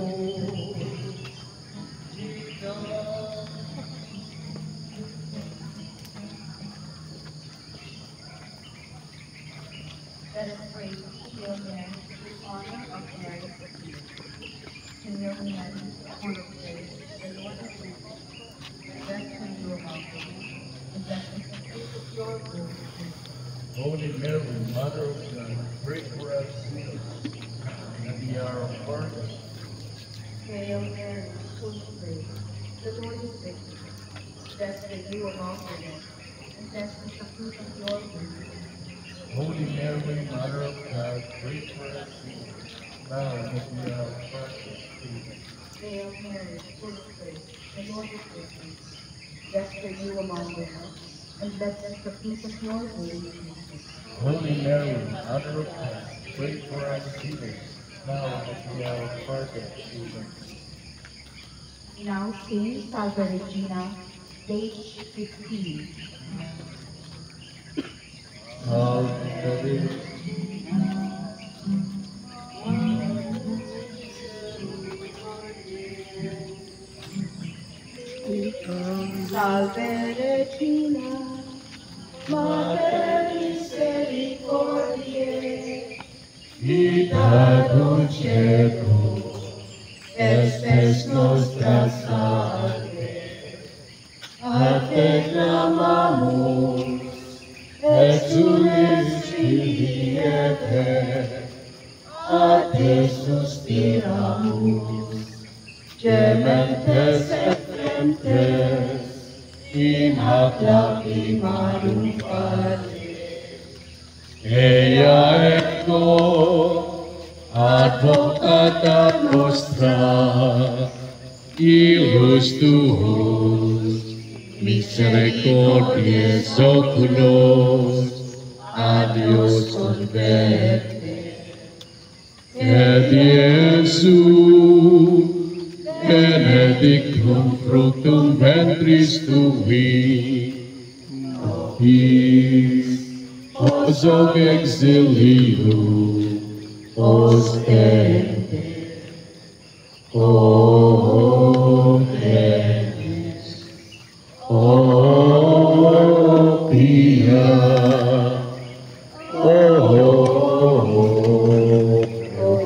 inay. Let us pray, Hail Mary, in honor of Mary's appeal. Hail Mary, full of grace, the Lord is with you. Blessed are you among women, and blessed is the fruit of your womb, Jesus. Holy Mary, Mother of God, pray for us sinners, at the hour of our death. Hail Mary, full of grace, the Lord is with you. Blessed are you among women, and blessed is the fruit of your womb, Jesus. Holy Mary, Mother of God, pray for us sinners, now and at the hour of our death. Amen. Hail Mary, full of grace, the Lord is with you. Blessed are you among women, and blessed is the fruit of your womb, Jesus. Holy Mary, Mother of God, pray for us sinners, now and at the hour of our death. Amen. Now sing Salve Regina, page 15. Salve Salve Regina, Mater Misericordiae, Vita dulcedo, estes nostra salve, a te clamamus, exules Filipe, a te suspiramus, gementes et flentes, in hac lacrimarum Patri. Ea ego, advocata nostra, ilus tuus, misericordiae oculos, adios converte. Et Iesus, benedictum fructum ventris tui, nobis, os hoc exilium, ostende, o Deus, o pia, o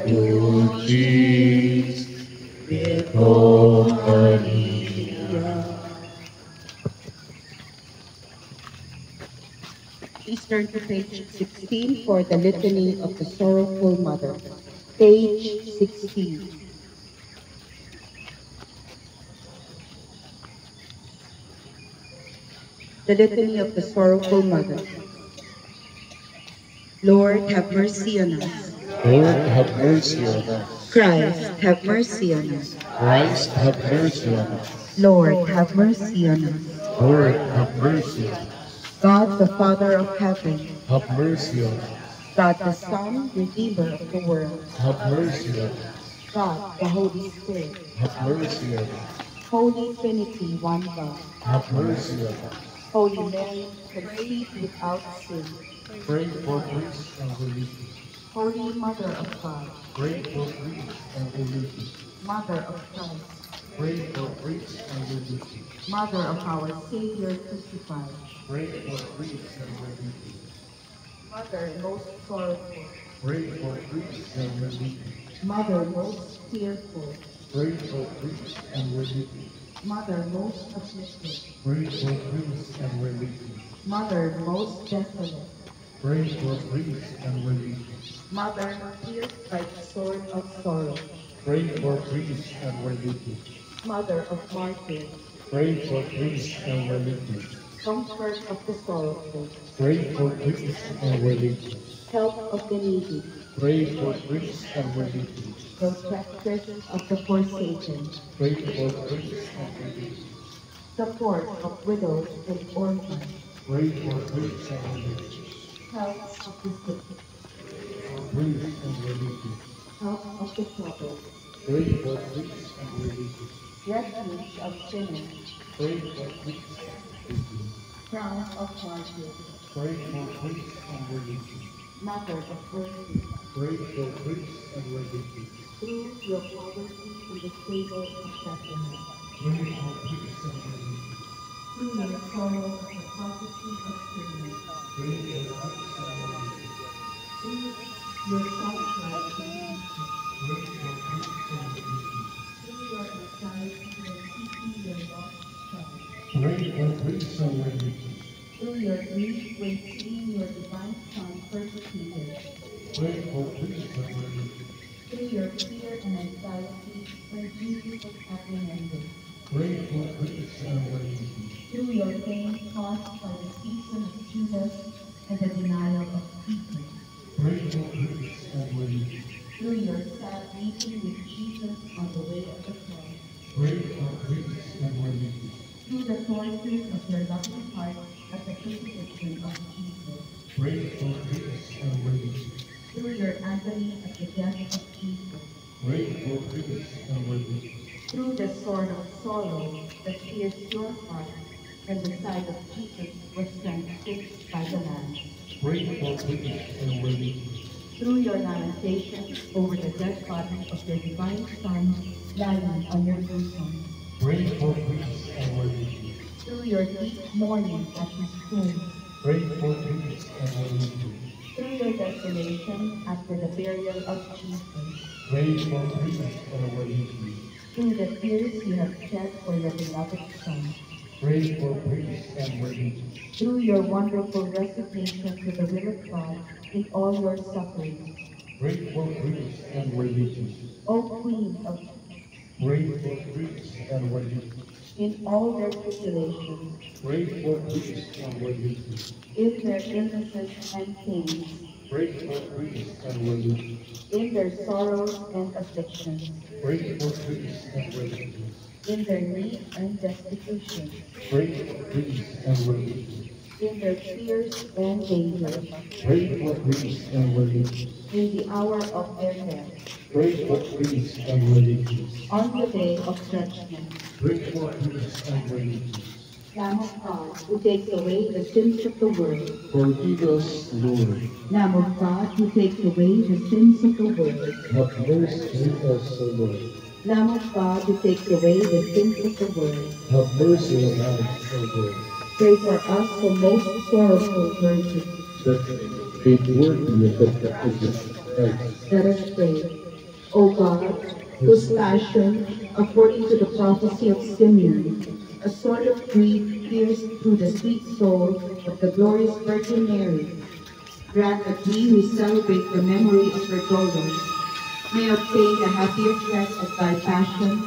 dulcis Virgo Maria. Please turn to page 16 for the Litany of the Sorrowful Mother. Page 16. The Litany of the Sorrowful Mother. Lord, have mercy on us. Lord, have mercy on us. Christ, have mercy on us. Christ, have mercy on us. Lord, have mercy on us. Lord, have mercy on us. God, the Father of heaven, Have mercy on us. God, the Son, Redeemer of the world, Have mercy on us. God, the Holy Spirit, Have mercy on us. Holy Trinity, one God, Have mercy on us. Holy Mary, conceived without sin, Pray for Greece and Galicia. Holy Mother of God, Pray for Greece and Galicia. Mother of Christ, Pray for Greece and Religion. Mother of our Savior crucified. Pray for Greece and Religion. Mother most sorrowful. Pray for Greece and Religion. Mother most fearful. Pray for Greece and Religion. Mother most afflicted. Pray for Greece and Religion. Mother most desolate. Pray for Greece and Religion. Mother pierced by the sword of sorrow. Pray for Greece and Religion. Mother of martyrs. Pray for Greece and Religion. Comfort of the sorrowful. Pray for Greece and Religion. Help of the needy. Pray for Greece and Religion. Protectress of the forsaken. Pray for Greece and Religion. Support of widows and orphans. Pray for Greece and Religion. Help of the sick. Greece and Religion. Help of the troubled. Pray for Greece and Religion. Refuge of sinners. Pray for Greece and Religion. Crown of martyrs. Pray for Greece and Religion. Mother of mercy. Pray for Greece and Religion. Through your poverty in the stable of Bethlehem. Pray for Greece and Religion. Through your sorrow of the prophecy of sinners. Pray for Greece and Religion. Through your sacrifice of Jesus. Pray for Greece and Religion. Through your anxiety when seeking your lost child. Pray for Greece and Religion. Through your grief when seeing your divine Son persecuted. Pray for Greece and Religion. Through your fear and anxiety when Jesus was apprehended. Pray for Greece and Religion. Through your pain caused by the season of Judas and the denial of Peter. Pray for Greece and Religion. Through your sad meeting with Jesus on the way of the cross. Pray for Greece and Religion. Through the tortures of your loving heart at the crucifixion of Jesus. Pray for Greece and Religion. Through your agony at the death of Jesus. Pray for Greece and Religion. Through the sword of sorrow that pierced your heart, and the side of Jesus was transfixed by the lance. Pray for Greece and Religion. Through your lamentations over the dead body of your divine Son lying on your bosom. Pray for Greece and Religion. Through your deep mourning at his tomb. Pray for Greece and Religion. Through your desolation after the burial of Jesus. Pray for Greece and Religion. Through the tears you have shed for your beloved Son. Pray for Greece and Religion. Through your wonderful resignation to the will of God in all your sufferings. Pray for Greece and Religion. O Queen of Pray for Greece and Religion. in all their tribulations, Pray for Greece and Religion. in their illnesses and pains, Pray for Greece and Religion. in their sorrows and afflictions, Pray for Greece and Religion. in their need and destitution, Pray for Greece and Religion. in their fears and dangers, Pray for Greece and Religion. in the hour of their death, Pray for Greece and Religion. on the day of judgment. Pray for Greece and Religion. Lamb of God, who takes away the sins of the world. Forgive us, Lord. Lamb of God, who takes away the sins of the world. Have mercy on us, O Lord. Lamb of God, who takes away the sins of the world. Have mercy on us, O Lord. Pray for us, O most sorrowful Virgin. That faith worthy of the baptism of Christ. Let us pray. O God, whose passion, according to the prophecy of Simeon, a sword of grief pierced through the sweet soul of the glorious Virgin Mary, grant that we who celebrate the memory of her dolors may obtain the happy effect of thy passion,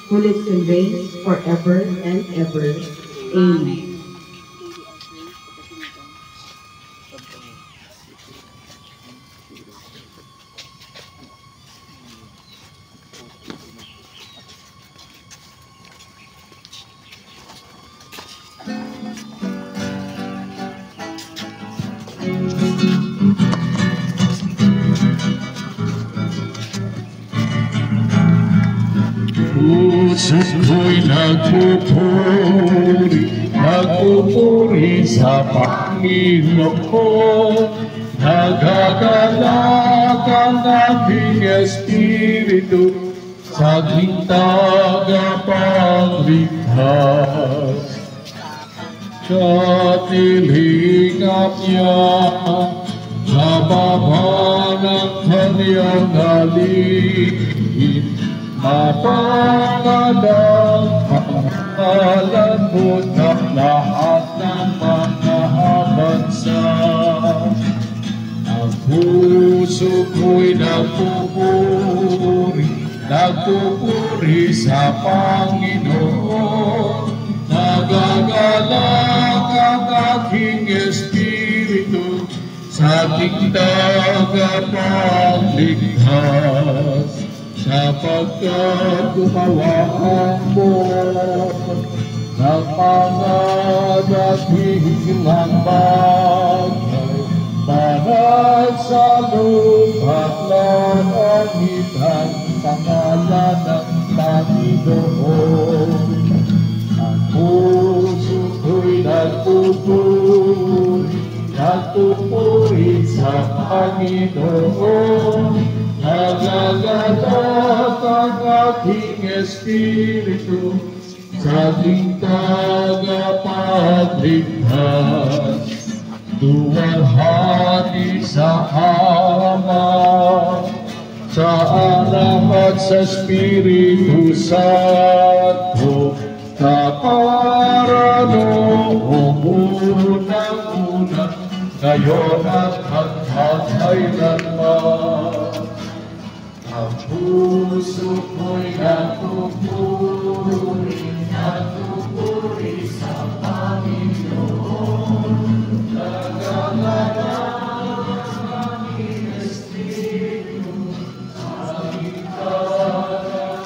who lives and reigns forever and ever. Amen. Puso't ko'y nagpupuri sa Panginoon. Nagagalak ang aking espiritu sa ating tagapagligtas. Sa tilingap niya, sa baba ng kanyang alin, mapangalang pangalan mo ng lahat ng mga bansa. Ang puso ko'y nagpupuri sa Panginoon. Nagagalak ang aking espiritu sa ating tagapagligtas, sapagkat gumawa mo ng mga dakilang bagay, banal sa lupa't langit ang pangalan ng Panginoon. Ang puso ko'y nagpupuri sa Panginoon. Nagagalak ang aking espiritu sa ating tagapagligtas. Luwalhati sa Ama, sa Anak at sa Espiritu Santo, kapara noong unang-una, ngayon at magkakailanman. Ang puso ko'y nagpupuri sa Panginoon. Nagagalak ang aking espiritu sa ating tagapagligtas.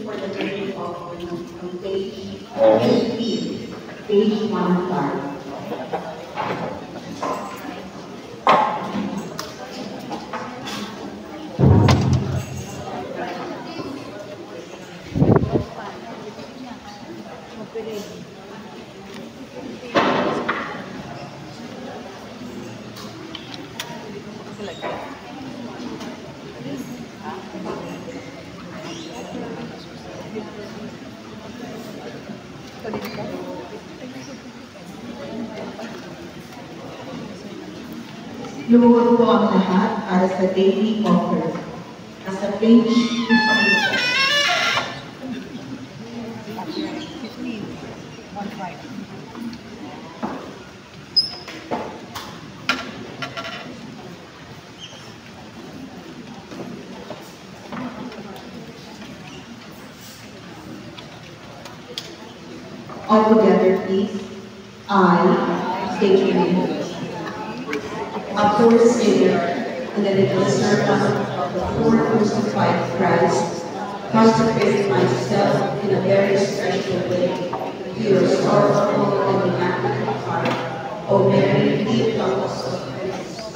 For the very offering on page 18, page 1 Lumuhod po ang lahat para sa daily offering. Nasa page 15. All together, please. I state your name. A poor sinner and a little servant of the poor crucified Christ, consecrate myself in a very special way to your sorrowful and immaculate heart, O Mary, the Apostle of Christ.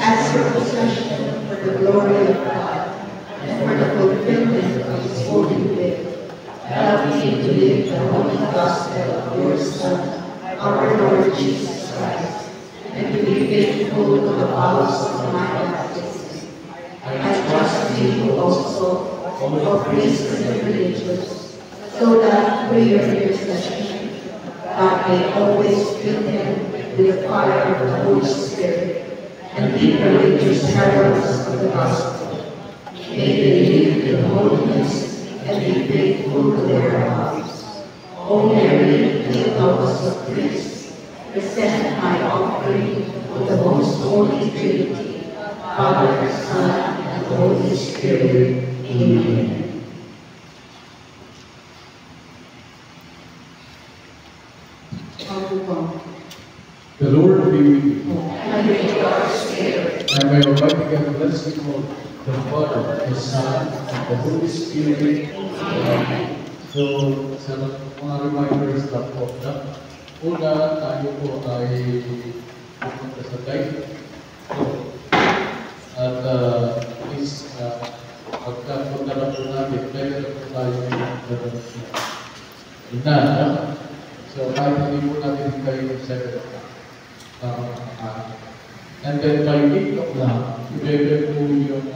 As your possession for the glory of God and for the fulfillment of His holy will, help me to live the holy gospel of your Son, our Lord Jesus Christ, and to be faithful to the vows of my baptism. I trust in you also, O priests and religious, so that through your intercession, God may always fill them with the fire of the Holy Spirit, and keep the religious heralds of the gospel. May they live in holiness and be faithful to their vows. O Mary, the Logos of Christ, present my offering with the most holy Trinity, Father, Son, and Holy Spirit. Amen. The Lord be with you. And with your spirit. And may Almighty God bless you all, the Father, the Son, and the Holy Spirit. Amen. So, sa mga reminders lang po na una, tayo po ay pupunta sa dive. At pagkapunta na po natin, meron po tayo na. So, kahit hindi po natin kayo ng 7 o'clock. And then by 8 o'clock, i-bebe po yung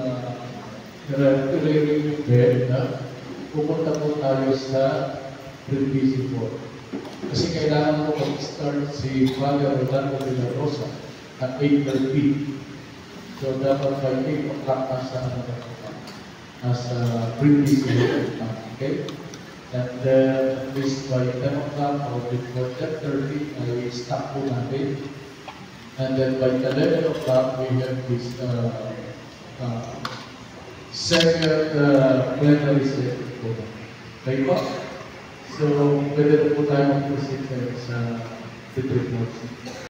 i-ready yung bed na pupunta po tayo sa Brindisi po. Kasi kailangan po mag-start si Father Rolando de la Rosa at 8:30. So dapat by 8 o'clock nasa Brindisi po. Okay? And then at least by 10 o'clock or before 10:30, ay stop po natin. And then by 11 o'clock, we have this second plenary session po. Okay po? So, pwede po tayo mag-proceed sa tribunal.